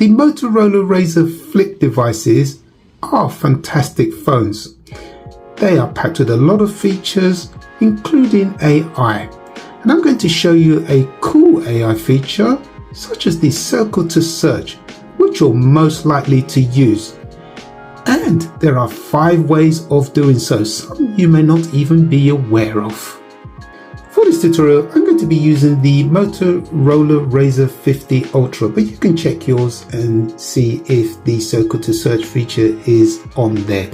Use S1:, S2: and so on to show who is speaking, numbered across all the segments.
S1: The Motorola Razor flip devices are fantastic phones. They are packed with a lot of features, including AI. And I'm going to show you a cool AI feature, such as the circle to search, which you're most likely to use. And there are 5 ways of doing so, some you may not even be aware of. For this tutorial, I'm going to be using the Motorola Razor 50 Ultra, but you can check yours and see if the circle to search feature is on there.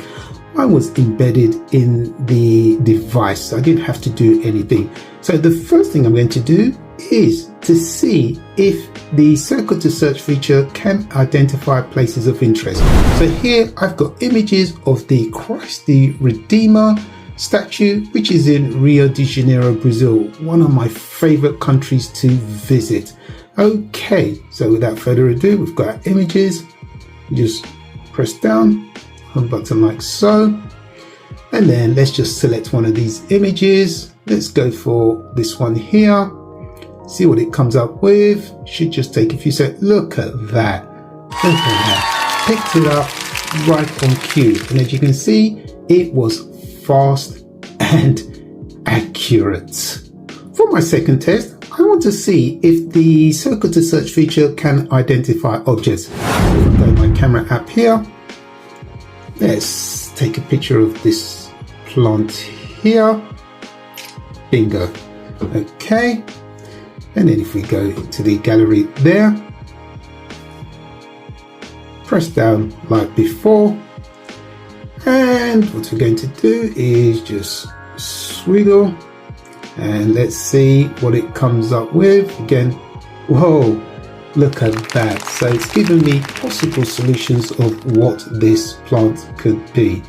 S1: Mine was embedded in the device, so I didn't have to do anything. So the first thing I'm going to do is to see if the circle to search feature can identify places of interest. So here I've got images of the Christ the Redeemer statue, which is in Rio de Janeiro, Brazil, one of my favorite countries to visit. Okay, so without further ado, we've got our images. Just press down on the button like so, and then let's just select one of these images. Let's go for this one here, see what it comes up with. Should just take a few seconds. Look at that, look at that, picked it up right on cue, and as you can see, it was fast and accurate. For my second test, I want to see if the circle to search feature can identify objects. I've got my camera app here. Let's take a picture of this plant here. Bingo. Okay. And then if we go to the gallery there, press down like before. And what we're going to do is just swiggle and let's see what it comes up with. Again, whoa, look at that. So it's given me possible solutions of what this plant could be.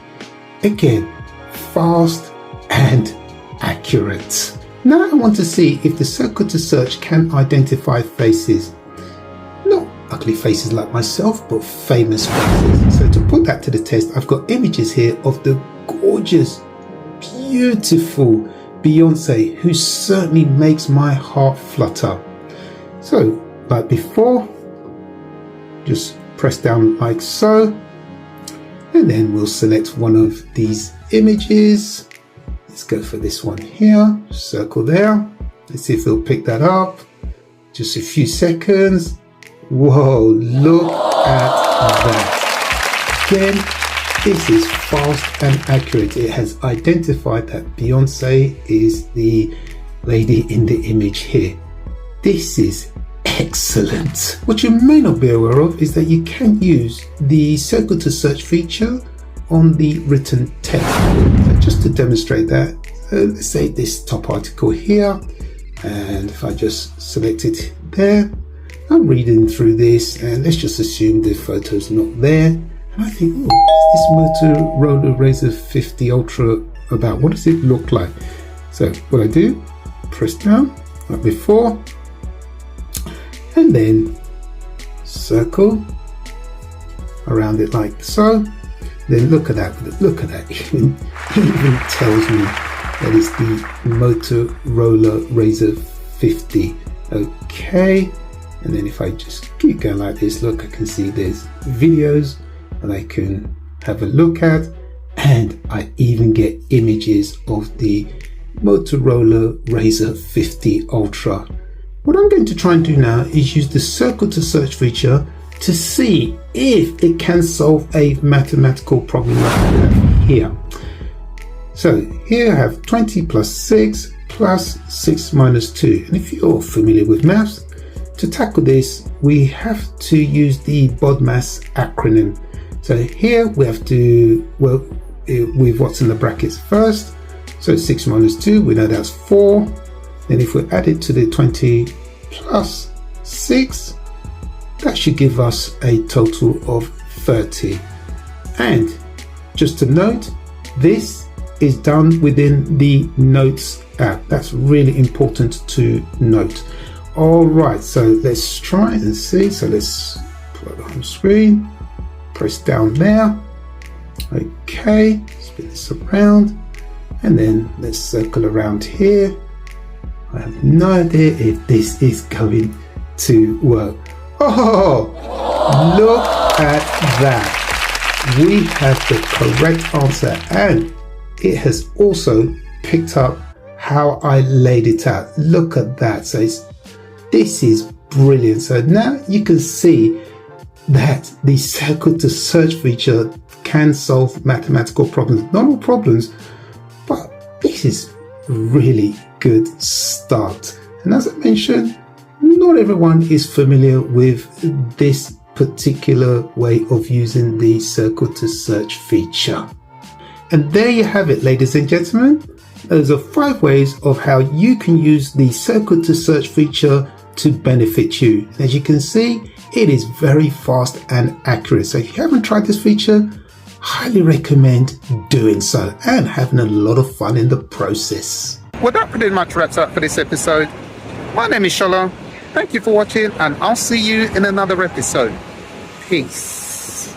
S1: Again, fast and accurate. Now I want to see if the circle to search can identify faces. Not ugly faces like myself, but famous faces. So to put that to the test, I've got images here of the gorgeous, beautiful Beyonce, who certainly makes my heart flutter. So like before, just press down like so, and then we'll select one of these images. Let's go for this one here, circle there. Let's see if it'll pick that up. Just a few seconds. Whoa, look at that. Again, this is fast and accurate. It has identified that Beyonce is the lady in the image here. This is excellent. What you may not be aware of is that you can use the circle to search feature on the written text. So just to demonstrate that, let's say this top article here, and if I just select it there, I'm reading through this, and let's just assume the photo's not there. And I think, what's this Motorola Razor 50 Ultra about? What does it look like? So what I do, press down like before, and then circle around it like so. Then look at that, look at that. It even tells me that it's the Motorola Razor 50. Okay. And then if I just keep going like this, look, I can see there's videos that I can have a look at, and I even get images of the Motorola Razor 50 Ultra. What I'm going to try and do now is use the circle to search feature to see if it can solve a mathematical problem that I have here. So here I have 20 plus 6 plus 6 minus 2. And if you're familiar with maths, to tackle this, we have to use the BODMAS acronym. So here we have to work with what's in the brackets first. So 6 minus 2, we know that's 4. Then if we add it to the 20 plus 6, that should give us a total of 30. And just to note, this is done within the Notes app. That's really important to note. All right, so let's try and see. So let's put it on screen, press down there. Okay, spin this around, and then let's circle around here. I have no idea if this is going to work. Oh, Look at that. We have the correct answer, and it has also picked up how I laid it out. Look at that. So this is brilliant. So now you can see that the circle to search feature can solve mathematical problems. Not all problems, but this is really good start. And as I mentioned, not everyone is familiar with this particular way of using the circle to search feature. And there you have it, ladies and gentlemen. Those are 5 ways of how you can use the circle to search feature to benefit you. As you can see, it is very fast and accurate. So if you haven't tried this feature, highly recommend doing so and having a lot of fun in the process. Well, that pretty much wraps up for this episode. My name is Shola. Thank you for watching, and I'll see you in another episode. Peace.